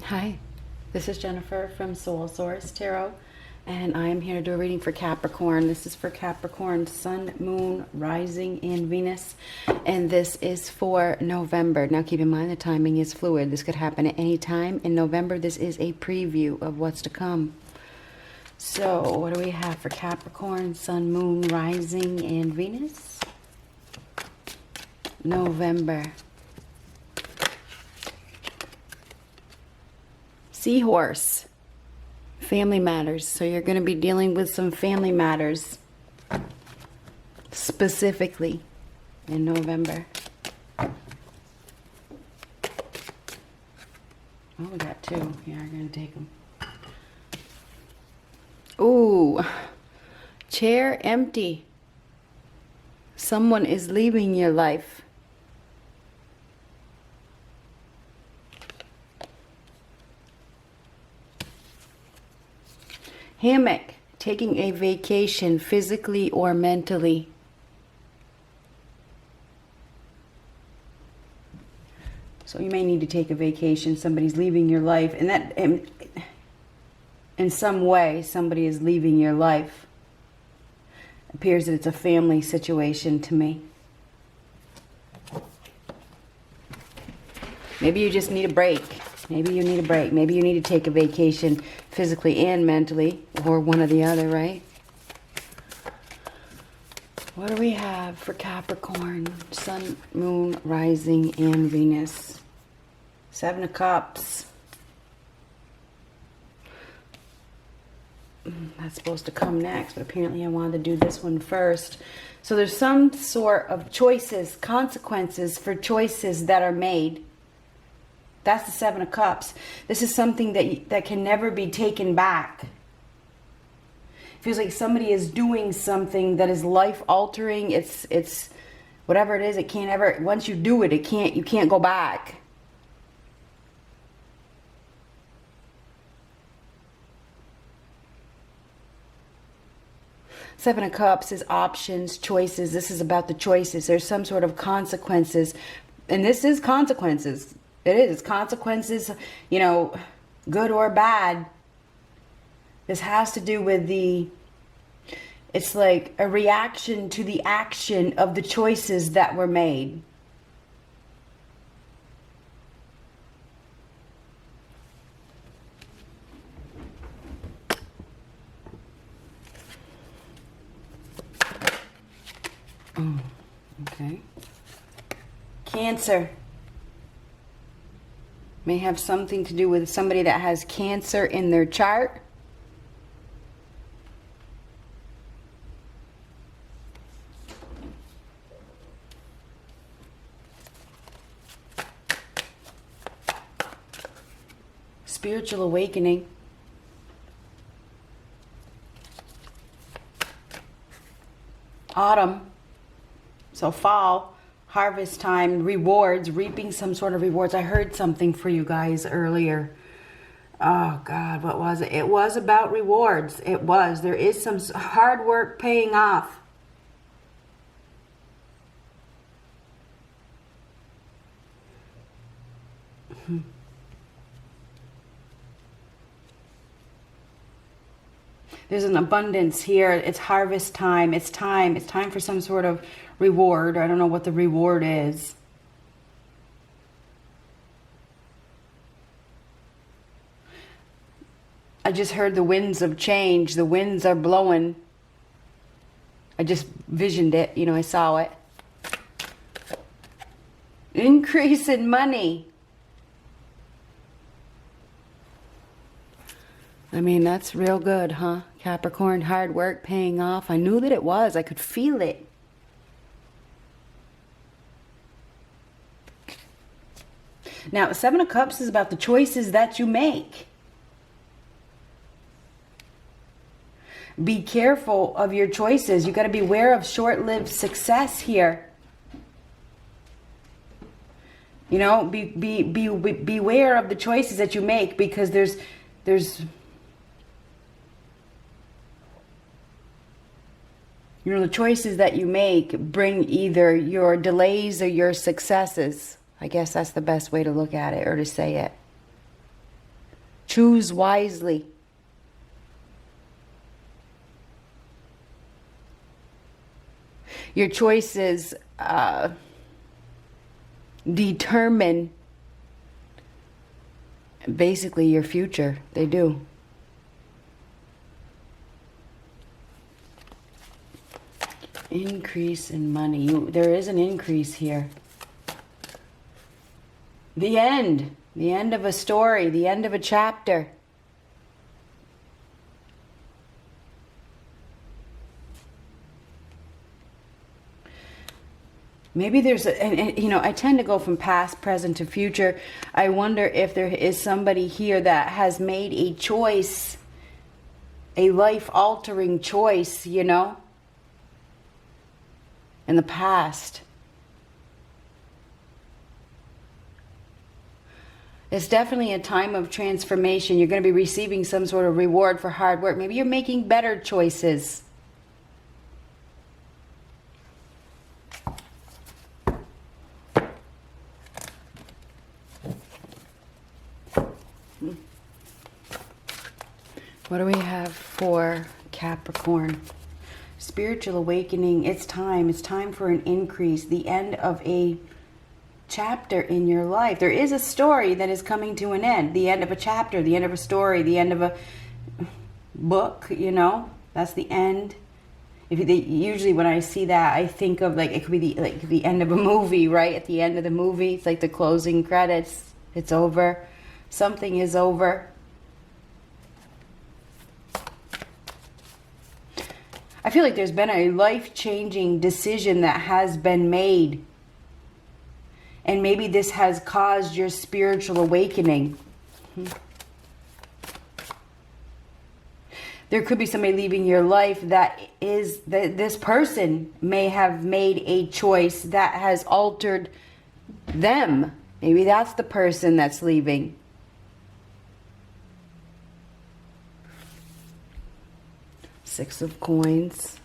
Hi, this is Jennifer from Soul Source Tarot, and I am here to do a reading for Capricorn. This is for Capricorn, Sun, Moon, Rising, and Venus, and this is for November. Now keep in mind the timing is fluid. This could happen at any time in November. This is a preview of what's to come. So what do we have for Capricorn, Sun, Moon, Rising, and Venus? November. Seahorse. Family matters. So you're going to be dealing with some family matters specifically in November. Oh, we got two. Yeah, we're going to take them. Ooh. Chair empty. Someone is leaving your life. Hammock, taking a vacation physically or mentally. So you may need to take a vacation. Somebody's leaving your life, and that in some way somebody is leaving your life. It appears that it's a family situation to me. Maybe you just need a break. Maybe you need a break. Maybe you need to take a vacation physically and mentally, or one or the other, right? What do we have for Capricorn? Sun, Moon, Rising, and Venus. Seven of Cups. That's supposed to come next, but apparently I wanted to do this one first. So there's some sort of choices, consequences for choices that are made. That's the Seven of Cups. This is something that can never be taken back. It feels like somebody is doing something that is life altering. It's whatever it is. It can't ever. Once you do it, you can't go back. Seven of Cups is options, choices. This is about the choices. There's some sort of consequences, and this is consequences. It is. It's consequences, you know, good or bad. This has to do with it's like a reaction to the action of the choices that were made. Okay. Cancer. May have something to do with somebody that has cancer in their chart. Spiritual awakening. Autumn. So fall. Harvest time, rewards, reaping some sort of rewards. I heard something for you guys earlier. Oh God, what was it? It was about rewards. It was. There is some hard work paying off. There's an abundance here. It's harvest time. It's time. It's time for some sort of reward. I don't know what the reward is. I just heard the winds of change. The winds are blowing. I just visioned it. You know, I saw it. Increase in money. I mean, that's real good, huh? Capricorn, hard work paying off. I knew that it was. I could feel it. Now, Seven of Cups is about the choices that you make. Be careful of your choices. You got to be aware of short-lived success here. You know, beware of the choices that you make, because there's you know, the choices that you make bring either your delays or your successes. I guess that's the best way to look at it, or to say it. Choose wisely. Your choices determine basically your future. They do. Increase in money. There is an increase here. The end. The end of a story. The end of a chapter. Maybe there's and you know, I tend to go from past, present to future. I wonder if there is somebody here that has made a choice, a life-altering choice, you know, in the past. It's definitely a time of transformation. You're going to be receiving some sort of reward for hard work. Maybe you're making better choices. What do we have for Capricorn? Spiritual awakening. It's time. It's time for an increase. The end of a chapter in your life. There is a story that is coming to an end. The end of a chapter. The end of a story. The end of a book, you know. That's the end. Usually when I see that, I think of like, it could be the end of a movie, right? At the end of the movie, it's like the closing credits. It's over. Something is over. I feel like there's been a life-changing decision that has been made. And maybe this has caused your spiritual awakening. There could be somebody leaving your life that this person may have made a choice that has altered them. Maybe that's the person that's leaving. Six of Coins.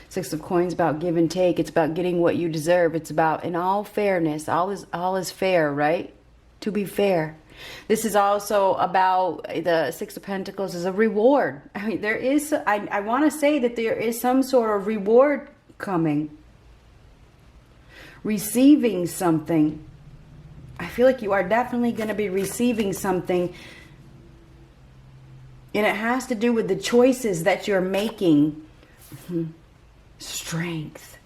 Six of Coins about give and take. It's about getting what you deserve. It's about, in all fairness, all is fair, right? To be fair. This is also about the Six of Pentacles as a reward. I mean, there is, I want to say that there is some sort of reward coming. Receiving something. I feel like you are definitely going to be receiving something. And it has to do with the choices that you're making. Strength.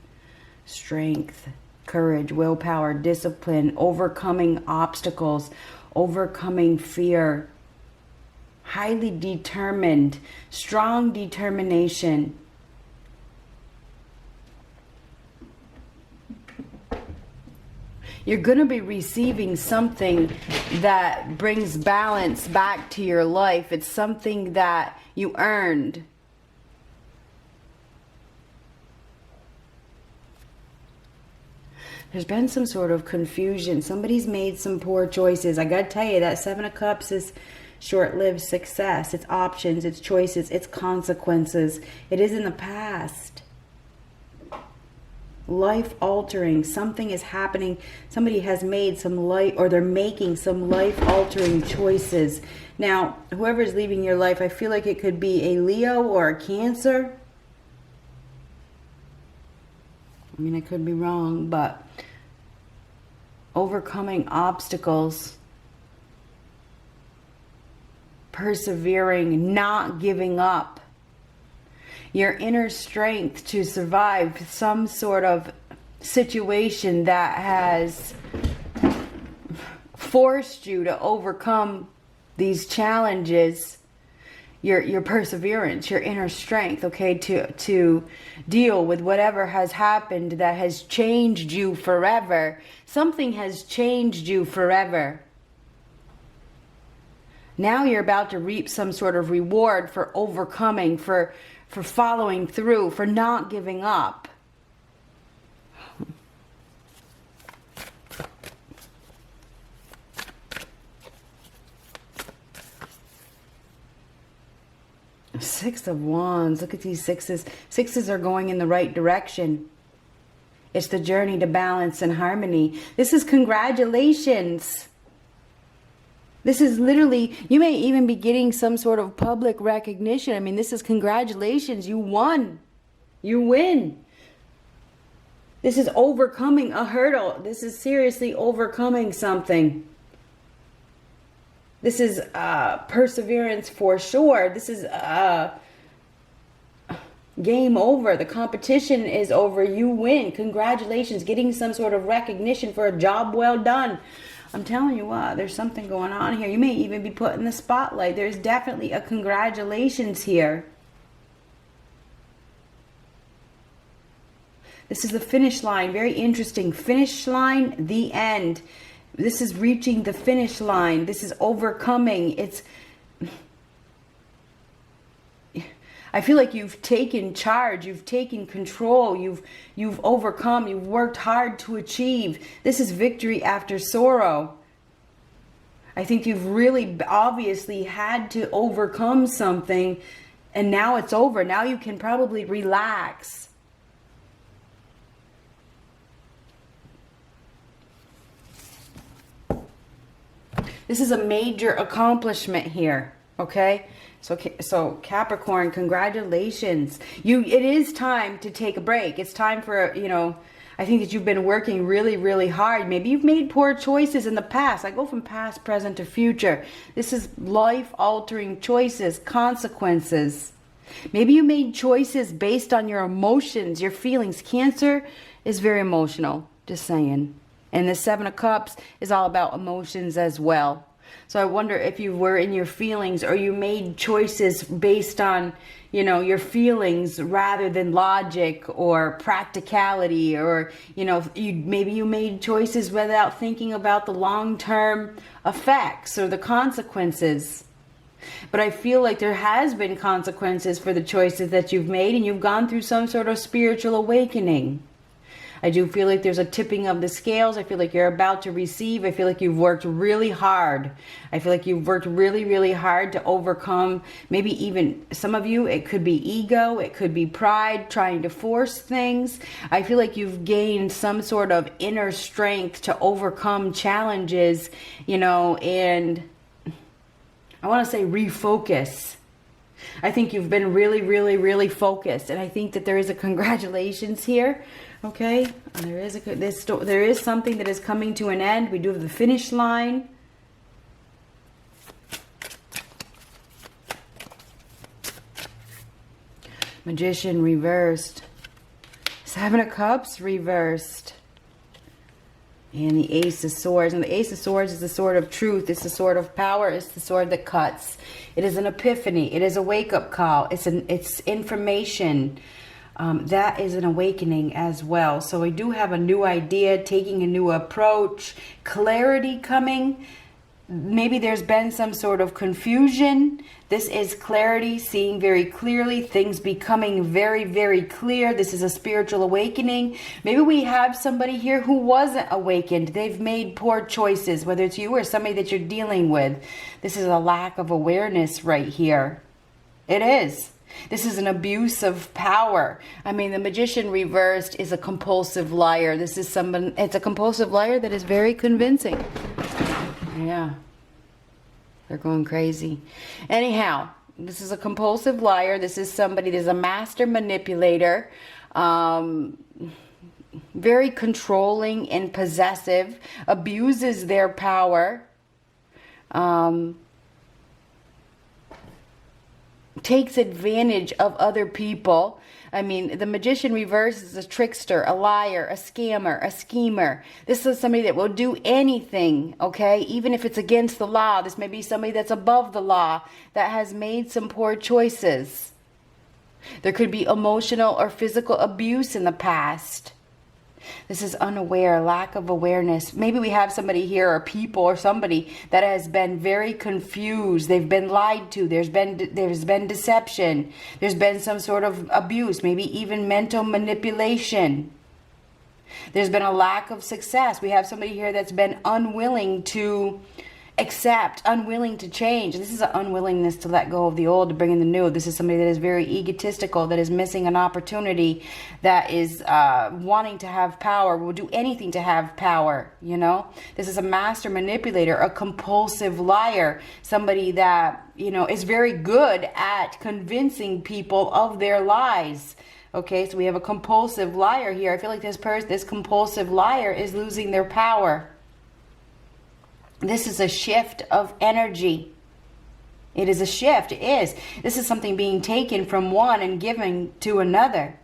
Strength. Courage. Willpower. Discipline. Overcoming obstacles. Overcoming fear. Highly determined. Strong determination. You're going to be receiving something that brings balance back to your life. It's something that you earned. There's been some sort of confusion. Somebody's made some poor choices. I got to tell you, that Seven of Cups is short-lived success. It's options, it's choices, it's consequences. It is in the past. Life-altering. Something is happening. Somebody has made some life, or they're making some life-altering choices. Now, whoever's leaving your life, I feel like it could be a Leo or a Cancer. I mean, I could be wrong, but overcoming obstacles, persevering, not giving up. Your inner strength to survive some sort of situation that has forced you to overcome these challenges. Your perseverance, your inner strength, okay, to deal with whatever has happened that has changed you forever. Something has changed you forever. Now you're about to reap some sort of reward for overcoming, for following through, for not giving up. Six of Wands. Look at these sixes. Sixes are going in the right direction. It's the journey to balance and harmony. This is congratulations. This is literally, you may even be getting some sort of public recognition. I mean, this is congratulations. You won. You win. This is overcoming a hurdle. This is seriously overcoming something. This is perseverance for sure. This is game over. The competition is over. You win. Congratulations. Getting some sort of recognition for a job well done. I'm telling you what, there's something going on here. You may even be put in the spotlight. There's definitely a congratulations here. This is the finish line. Very interesting. Finish line, the end. This is reaching the finish line. This is overcoming. I feel like you've taken charge, you've taken control, you've overcome, you've worked hard to achieve. This is victory after sorrow. I think you've really obviously had to overcome something, and now it's over. Now you can probably relax. This is a major accomplishment here, okay? So Capricorn, congratulations. It is time to take a break. It's time for, I think that you've been working really, really hard. Maybe you've made poor choices in the past. I go from past, present to future. This is life-altering choices, consequences. Maybe you made choices based on your emotions, your feelings. Cancer is very emotional, just saying. And the Seven of Cups is all about emotions as well. So I wonder if you were in your feelings, or you made choices based on, your feelings rather than logic or practicality, or, maybe you made choices without thinking about the long-term effects or the consequences. But I feel like there has been consequences for the choices that you've made, and you've gone through some sort of spiritual awakening. I do feel like there's a tipping of the scales. I feel like you're about to receive. I feel like you've worked really hard. I feel like you've worked really, really hard to overcome, maybe even some of you, it could be ego, it could be pride, trying to force things. I feel like you've gained some sort of inner strength to overcome challenges, and I want to say refocus. I think you've been really, really, really focused, and I think that there is a congratulations here. Okay, there is something that is coming to an end. We do have the finish line. Magician reversed. Seven of Cups reversed. And the Ace of Swords. And the Ace of Swords is the sword of truth. It's the sword of power. It's the sword that cuts. It is an epiphany. It is a wake-up call. It's information. That is an awakening as well. So we do have a new idea, taking a new approach, clarity coming. Maybe there's been some sort of confusion. This is clarity, seeing very clearly, things becoming very, very clear. This is a spiritual awakening. Maybe we have somebody here who wasn't awakened. They've made poor choices, whether it's you or somebody that you're dealing with. This is a lack of awareness right here. It is. This is an abuse of power. I mean, the Magician reversed is a compulsive liar. This is it's a compulsive liar that is very convincing. Yeah. They're going crazy. Anyhow, this is a compulsive liar. This is somebody that's a master manipulator. Very controlling and possessive. Abuses their power. Takes advantage of other people. I mean, the Magician reverse is a trickster, a liar, a scammer, a schemer. This is somebody that will do anything, okay? Even if it's against the law. This may be somebody that's above the law, that has made some poor choices. There could be emotional or physical abuse in the past. This is unaware, lack of awareness. Maybe we have somebody here, or people, or somebody that has been very confused. They've been lied to. There's been deception. There's been some sort of abuse, maybe even mental manipulation. There's been a lack of success. We have somebody here that's been unwilling to accept, unwilling to change. This is an unwillingness to let go of the old to bring in the new. This is somebody that is very egotistical, that is missing an opportunity, that is wanting to have power, will do anything to have power, you know. This is a master manipulator, a compulsive liar, somebody that, you know, is very good at convincing people of their lies. Okay, so we have a compulsive liar here. I feel like this compulsive liar is losing their power. This is a shift of energy. It is a shift. It is. This is something being taken from one and given to another.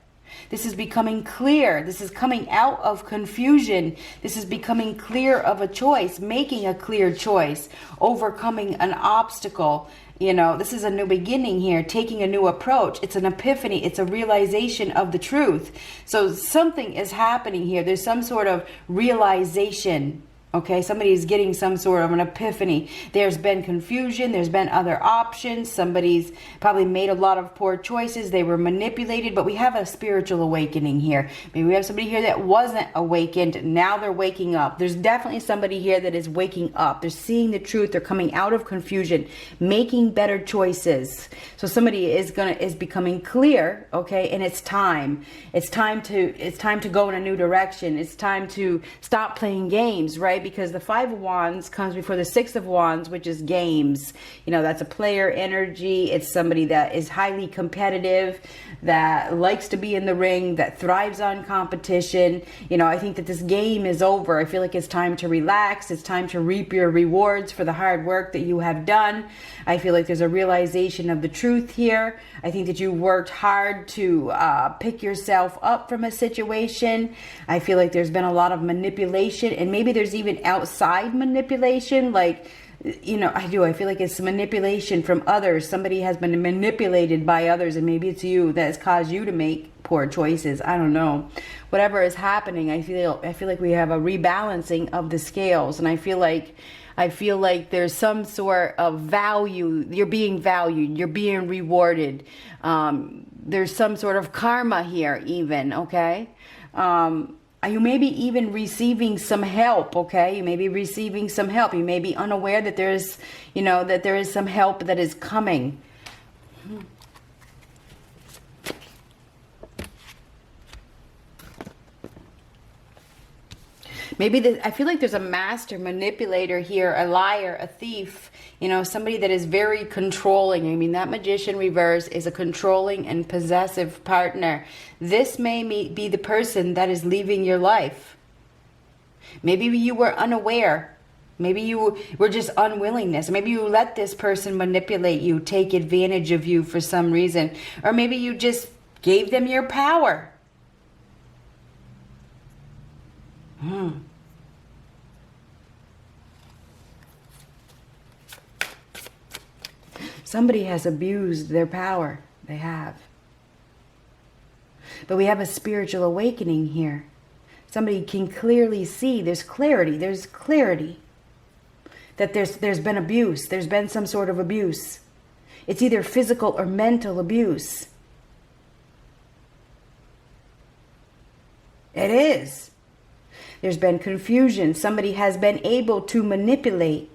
This is becoming clear. This is coming out of confusion. This is becoming clear of a choice, making a clear choice, overcoming an obstacle. You know, this is a new beginning here, taking a new approach. It's an epiphany. It's a realization of the truth. So something is happening here. There's some sort of realization. Okay, somebody's getting some sort of an epiphany. There's been confusion. There's been other options. Somebody's probably made a lot of poor choices. They were manipulated, but we have a spiritual awakening here. Maybe we have somebody here that wasn't awakened. Now they're waking up. There's definitely somebody here that is waking up. They're seeing the truth. They're coming out of confusion, making better choices. So somebody is becoming clear, okay, and it's time. It's time to go in a new direction. It's time to stop playing games, right? Because the Five of Wands comes before the Six of Wands, which is games. You know, that's a player energy. It's somebody that is highly competitive, that likes to be in the ring, that thrives on competition. You know, I think that this game is over. I feel like it's time to relax. It's time to reap your rewards for the hard work that you have done. I feel like there's a realization of the truth here. I think that you worked hard to pick yourself up from a situation. I feel like there's been a lot of manipulation, and maybe there's even outside manipulation, like, you know, I feel like it's manipulation from others. Somebody has been manipulated by others, and maybe it's you that has caused you to make poor choices. I don't know. Whatever is happening, I feel like we have a rebalancing of the scales, and I feel like there's some sort of value. You're being valued. You're being rewarded. There's some sort of karma here even, okay? You may be even receiving some help, okay? You may be receiving some help. You may be unaware that there's, you know, that there is some help that is coming. Maybe I feel like there's a master manipulator here, a liar, a thief, you know, somebody that is very controlling. I mean, that Magician reverse is a controlling and possessive partner. This may be the person that is leaving your life. Maybe you were unaware. Maybe you were just unwillingness. Maybe you let this person manipulate you, take advantage of you for some reason. Or maybe you just gave them your power. Somebody has abused their power. They have. But we have a spiritual awakening here. Somebody can clearly see, there's clarity that there's been abuse. There's been some sort of abuse. It's either physical or mental abuse. It is. There's been confusion. Somebody has been able to manipulate.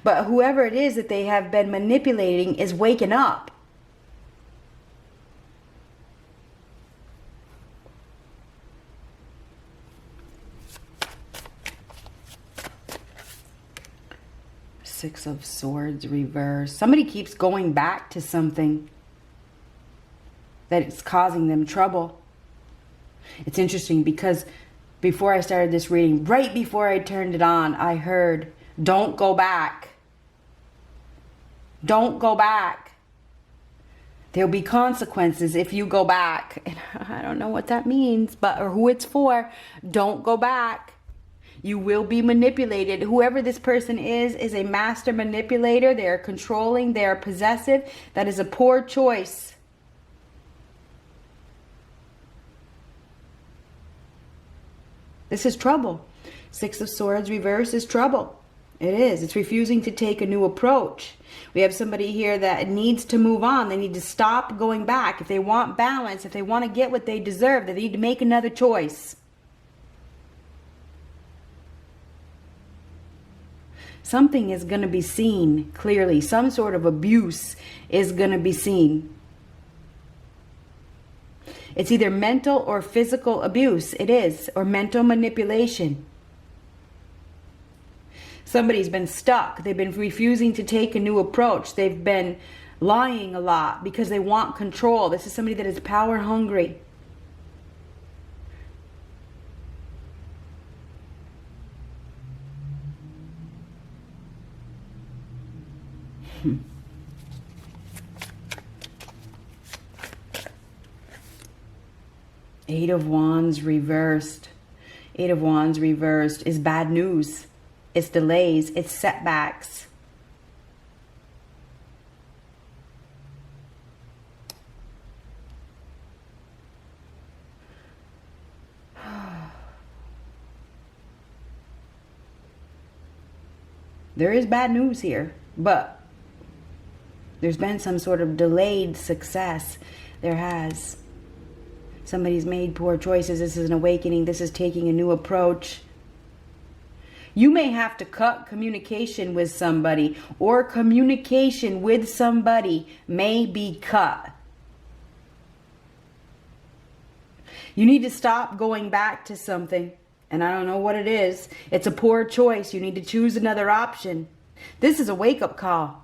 But whoever it is that they have been manipulating is waking up. Six of Swords reverse. Somebody keeps going back to something that is causing them trouble. It's interesting because before I started this reading, right before I turned it on, I heard, don't go back. Don't go back. There'll be consequences if you go back. And I don't know what that means, or who it's for. Don't go back. You will be manipulated. Whoever this person is a master manipulator. They are controlling. They are possessive. That is a poor choice. This is trouble. Six of Swords reverse is trouble. It is. It's refusing to take a new approach. We have somebody here that needs to move on. They need to stop going back. If they want balance, if they want to get what they deserve, they need to make another choice. Something is going to be seen clearly. Some sort of abuse is going to be seen. It's either mental or physical abuse. It is. Or mental manipulation. Somebody's been stuck. They've been refusing to take a new approach. They've been lying a lot because they want control. This is somebody that is power hungry. Eight of Wands reversed. Eight of Wands reversed is bad news. It's delays. It's setbacks. There is bad news here, but there's been some sort of delayed success. There has. Somebody's made poor choices. This is an awakening. This is taking a new approach. You may have to cut communication with somebody, or communication with somebody may be cut. You need to stop going back to something, and I don't know what it is. It's a poor choice. You need to choose another option. This is a wake-up call.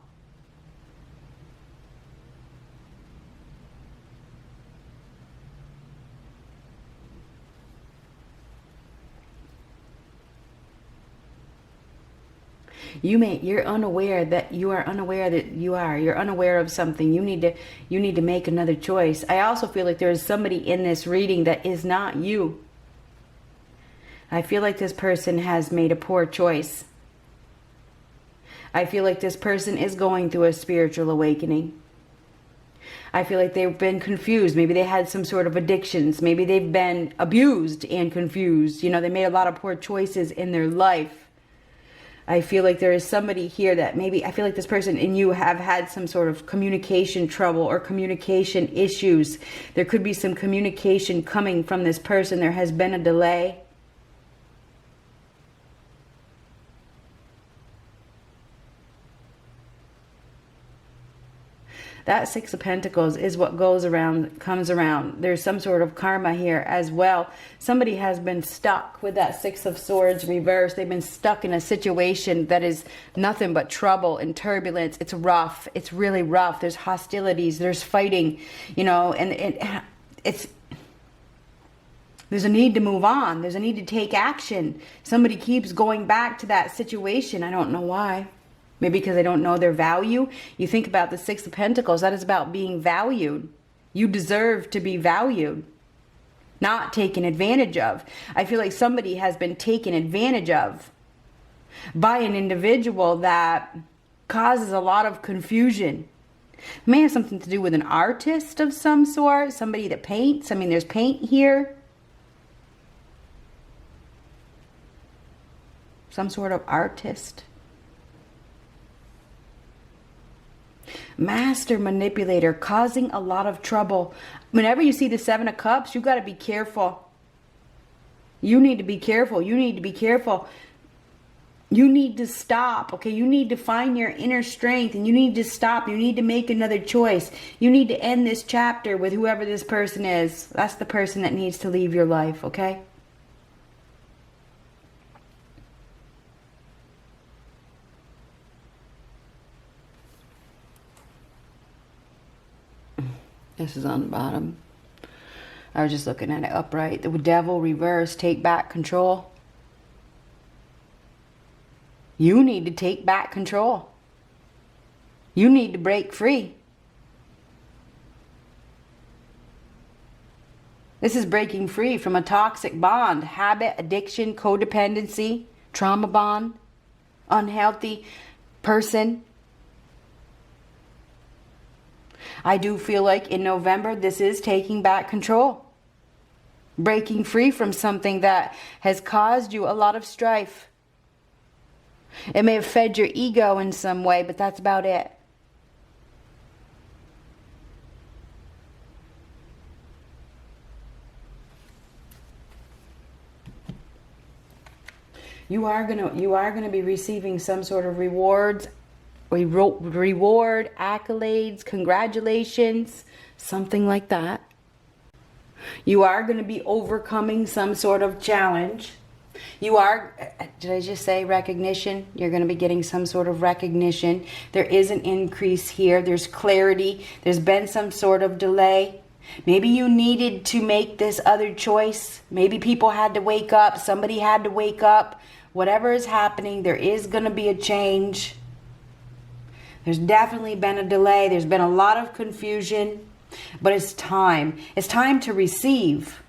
You're unaware that you are unaware that you're unaware of something. You need to make another choice. I also feel like there is somebody in this reading that is not you. I feel like this person has made a poor choice. I feel like this person is going through a spiritual awakening. I feel like they've been confused. Maybe they had some sort of addictions. Maybe they've been abused and confused. You know, they made a lot of poor choices in their life. I feel like there is somebody here that maybe, I feel like this person and you have had some sort of communication trouble or communication issues. There could be some communication coming from this person. There has been a delay. That Six of Pentacles is what goes around, comes around. There's some sort of karma here as well. Somebody has been stuck with that Six of Swords reversed. They've been stuck in a situation that is nothing but trouble and turbulence. It's rough. It's really rough. There's hostilities. There's fighting, you know, and there's a need to move on. There's a need to take action. Somebody keeps going back to that situation. I don't know why. Maybe because they don't know their value. You think about the Six of Pentacles. That is about being valued. You deserve to be valued, not taken advantage of. I feel like somebody has been taken advantage of by an individual that causes a lot of confusion. It may have something to do with an artist of some sort. Somebody that paints. I mean, there's paint here. Some sort of artist. Master manipulator, causing a lot of trouble. Whenever you see the Seven of Cups, you got to be careful. You need to be careful. You need to be careful. You need to stop, okay? You need to find your inner strength and you need to stop. You need to make another choice. You need to end this chapter with whoever this person is. That's the person that needs to leave your life, okay? This is on the bottom. I was just looking at it upright. The Devil reverse, take back control. You need to take back control. You need to break free. This is breaking free from a toxic bond, habit, addiction, codependency, trauma bond, unhealthy person. I do feel like in November, this is taking back control. Breaking free from something that has caused you a lot of strife. It may have fed your ego in some way, but that's about it. You are gonna be receiving some sort of reward, accolades, congratulations, something like that. You are going to be overcoming some sort of challenge. You are, did I just say recognition? You're going to be getting some sort of recognition. There is an increase here. There's clarity. There's been some sort of delay. Maybe you needed to make this other choice. Maybe people had to wake up. Somebody had to wake up. Whatever is happening, there is going to be a change. There's definitely been a delay. There's been a lot of confusion. But it's time. It's time to receive.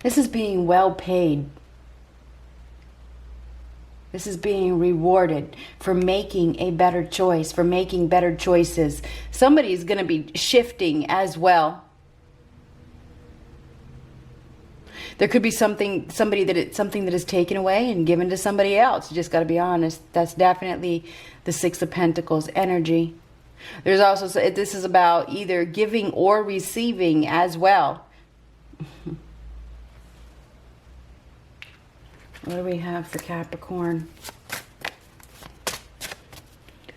This is being well paid. This is being rewarded for making a better choice, for making better choices. Somebody is going to be shifting as well. There could be something that is taken away and given to somebody else. You just got to be honest. That's definitely the Six of Pentacles energy. There's also, this is about either giving or receiving as well. What do we have for Capricorn?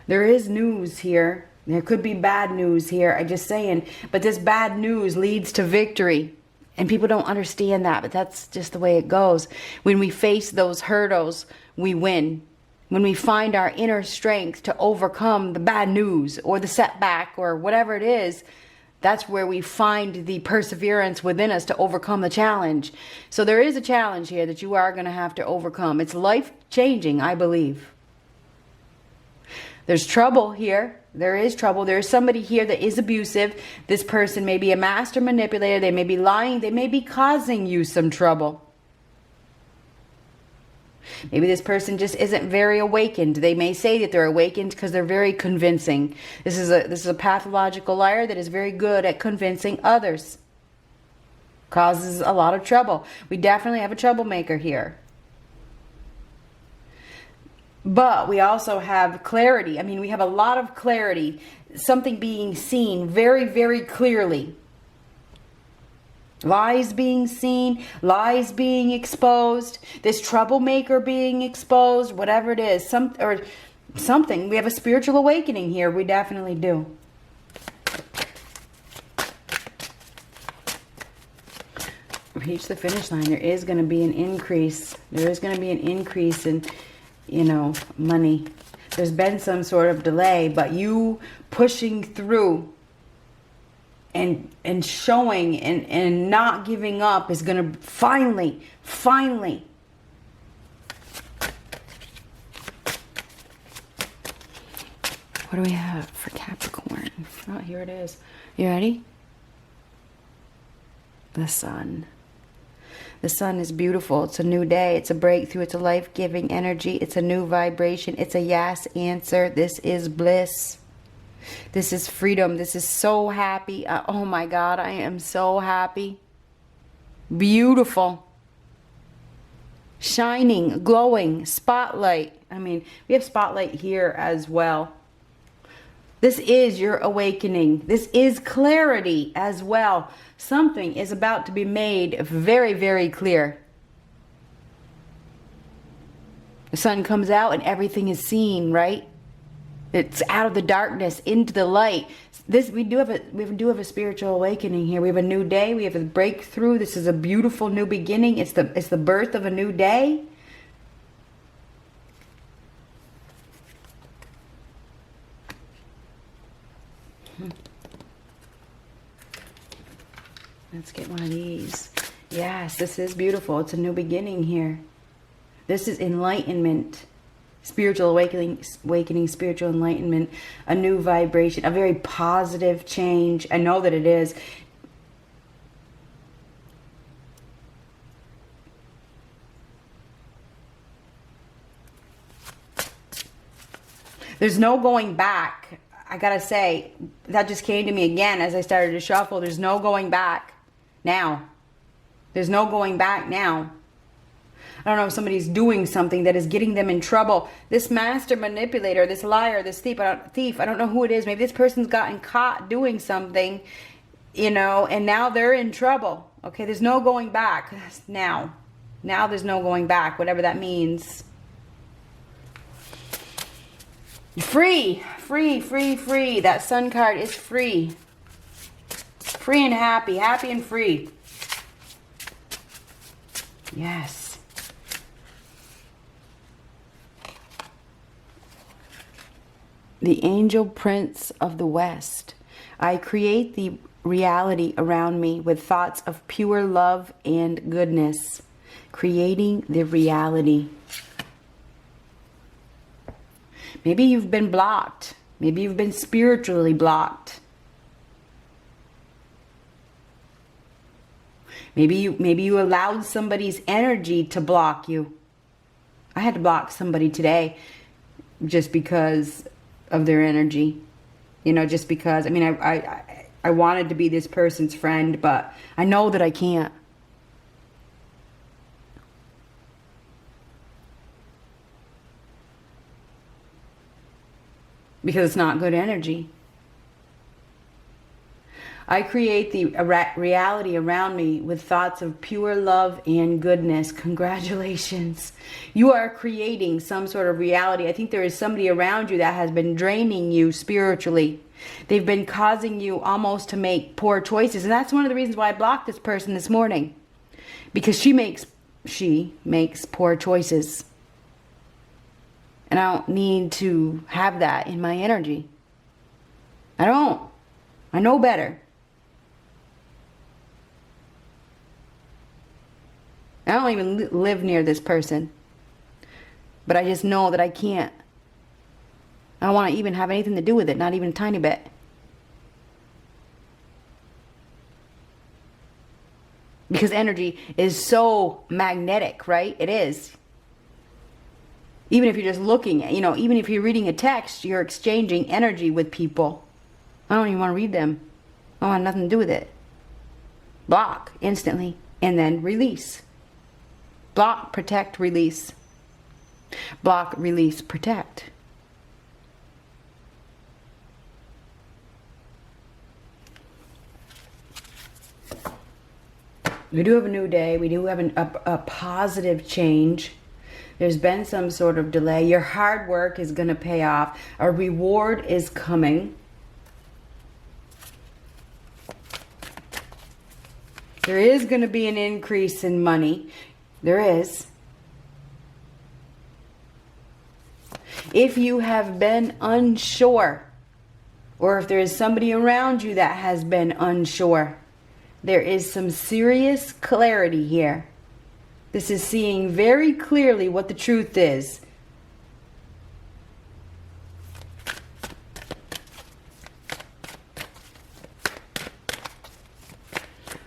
There is news here. There could be bad news here. I'm just saying. But this bad news leads to victory. And people don't understand that, but that's just the way it goes. When we face those hurdles, we win. When we find our inner strength to overcome the bad news or the setback or whatever it is, that's where we find the perseverance within us to overcome the challenge. So there is a challenge here that you are going to have to overcome. It's life-changing, I believe. There's trouble here. There is trouble. There is somebody here that is abusive. This person may be a master manipulator. They may be lying. They may be causing you some trouble. Maybe this person just isn't very awakened. They may say that they're awakened because they're very convincing. This is a pathological liar that is very good at convincing others. Causes a lot of trouble. We definitely have a troublemaker here. But we also have clarity. I mean, we have a lot of clarity. Something being seen very, very clearly. Lies being seen. Lies being exposed. This troublemaker being exposed. Whatever it is. Something. We have a spiritual awakening here. We definitely do. Reach the finish line. There is going to be an increase. There is going to be an increase in, money. There's been some sort of delay, but you pushing through and showing and not giving up is going to finally. What do we have for Capricorn? Oh, here it is. You ready? The Sun. The Sun is beautiful. It's a new day. It's a breakthrough. It's a life-giving energy. It's a new vibration. It's a yes answer. This is bliss. This is freedom. This is so happy. Oh my God, I am so happy. Beautiful. Shining, glowing, spotlight. I mean, we have spotlight here as well. This is your awakening. This is clarity as well. Something is about to be made very, very clear. The sun comes out and everything is seen, right? It's out of the darkness into the light. We do have a spiritual awakening here. We have a new day. We have a breakthrough. This is a beautiful new beginning. It's the birth of a new day. Let's get one of these. Yes, this is beautiful. It's a new beginning here. This is enlightenment. Spiritual awakening, spiritual enlightenment, a new vibration, a very positive change. I know that it is. There's no going back. I gotta say, that just came to me again as I started to shuffle. There's no going back now. There's no going back now. I don't know if somebody's doing something that is getting them in trouble. This master manipulator, this liar, this thief, I don't know who it is. Maybe this person's gotten caught doing something you know, and now they're in trouble. Okay, there's no going back now. Now there's no going back, whatever that means. Free, free, free, free. That sun card is free. Free and happy, happy and free. Yes. The Angel Prince of the West. I create the reality around me with thoughts of pure love and goodness. Creating the reality. Maybe you've been blocked. Maybe you've been spiritually blocked. Maybe you allowed somebody's energy to block you. I had to block somebody today just because of their energy. You know, just because, I mean, I wanted to be this person's friend, but I know that I can't. Because it's not good energy. I create the reality around me with thoughts of pure love and goodness. Congratulations. You are creating some sort of reality. I think there is somebody around you that has been draining you spiritually. They've been causing you almost to make poor choices. And that's one of the reasons why I blocked this person this morning. Because she makes poor choices. And I don't need to have that in my energy. I don't. I know better. I don't even live near this person. But I just know that I can't. I don't want to even have anything to do with it. Not even a tiny bit. Because energy is so magnetic, right? It is. Even if you're just looking at, you know, even if you're reading a text, you're exchanging energy with people. I don't even want to read them. I want nothing to do with it. Block instantly and then release. Block, protect, release. Block, release, protect. We do have a new day. We do have a positive change. There's been some sort of delay. Your hard work is going to pay off. A reward is coming. There is going to be an increase in money. There is. If you have been unsure, or if there is somebody around you that has been unsure, there is some serious clarity here. This is seeing very clearly what the truth is.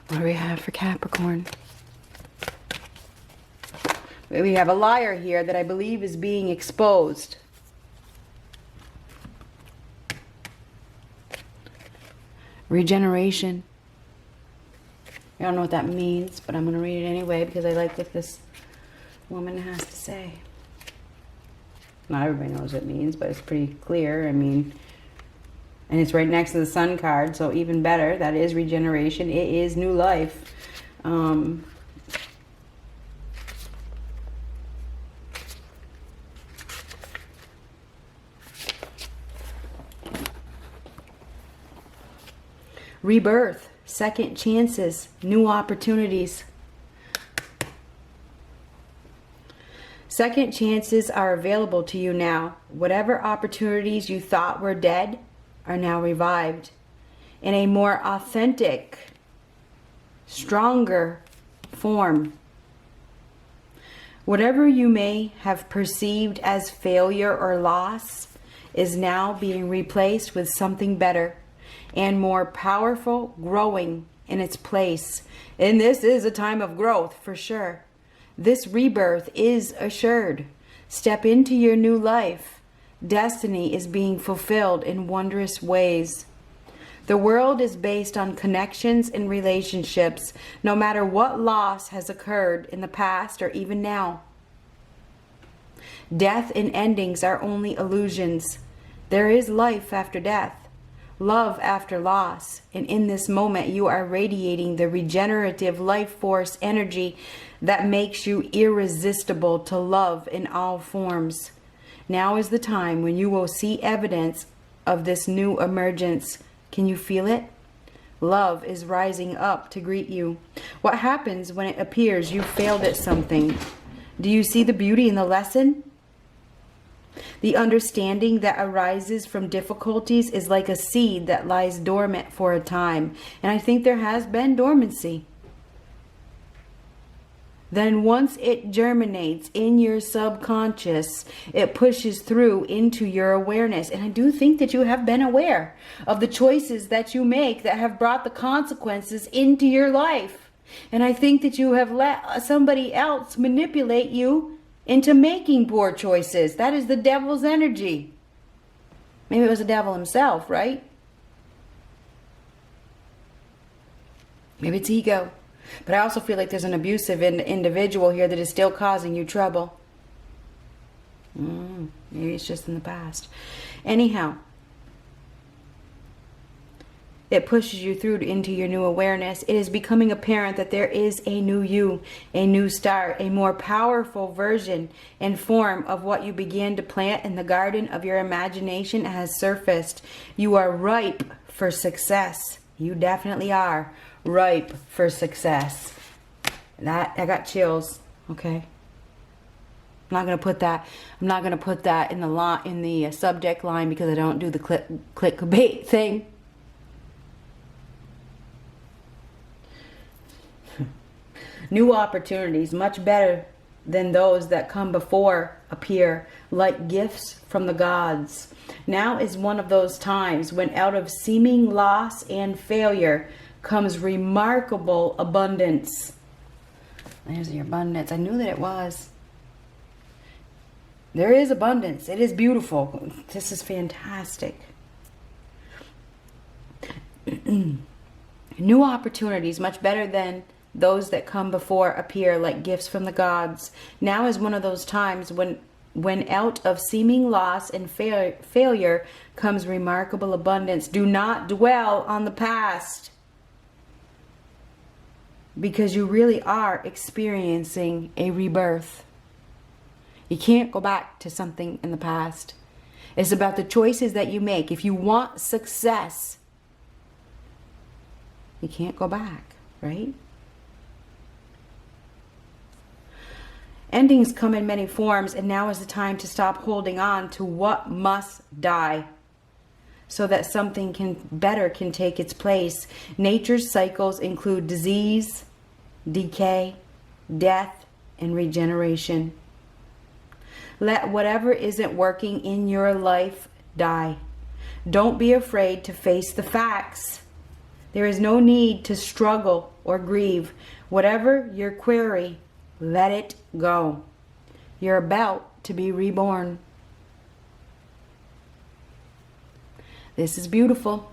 What do we have for Capricorn? We have a liar here that I believe is being exposed. Regeneration. I don't know what that means, but I'm going to read it anyway because I like what this woman has to say. Not everybody knows what it means, but it's pretty clear. I mean, and it's right next to the sun card, so even better. That is regeneration. It is new life. Rebirth, second chances, new opportunities. Second chances are available to you now. Whatever opportunities you thought were dead are now revived in a more authentic, stronger form. Whatever you may have perceived as failure or loss is now being replaced with something better and more powerful, growing in its place. And this is a time of growth for sure. This rebirth is assured. Step into your new life. Destiny is being fulfilled in wondrous ways. The world is based on connections and relationships, no matter what loss has occurred in the past or even now. Death and endings are only illusions. There is life after death. love after loss. And in this moment, you are radiating the regenerative life force energy that makes you irresistible to love in all forms. Now is the time when you will see evidence of this new emergence. Can you feel it? Love is rising up to greet you. What happens when it appears you failed at something? Do you see the beauty in the lesson? The understanding that arises from difficulties is like a seed that lies dormant for a time. And I think there has been dormancy. Then once it germinates in your subconscious, it pushes through into your awareness. And I do think that you have been aware of the choices that you make that have brought the consequences into your life. And I think that you have let somebody else manipulate you into making poor choices. That is the devil's energy. Maybe it was the devil himself, right? Maybe it's ego. But I also feel like there's an abusive individual here that is still causing you trouble. Maybe it's just in the past. Anyhow, it pushes you through into your new awareness. It is becoming apparent that there is a new you, a new start, a more powerful version and form of what you began to plant in the garden of your imagination has surfaced. You are ripe for success. You definitely are ripe for success. That I got chills. Okay. I'm not gonna put that. I'm not gonna put that in the subject line because I don't do the clickbait thing. New opportunities, much better than those that come before, appear like gifts from the gods. Now is one of those times when out of seeming loss and failure comes remarkable abundance. There's your abundance. I knew that it was. There is abundance. It is beautiful. This is fantastic. New opportunities, much better than those that come before, appear like gifts from the gods. Now is one of those times when out of seeming loss and failure comes remarkable abundance. Do not dwell on the past, because you really are experiencing a rebirth. You can't go back to something in the past. It's about the choices that you make. If you want success, you can't go back, right? Endings come in many forms, and now is the time to stop holding on to what must die so that something better can take its place. Nature's cycles include disease, decay, death, and regeneration. Let whatever isn't working in your life die. Don't be afraid to face the facts. There is no need to struggle or grieve. Whatever your query, let it go. You're about to be reborn. This is beautiful.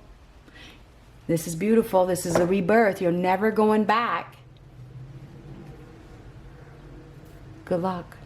This is beautiful. This is a rebirth. You're never going back. Good luck.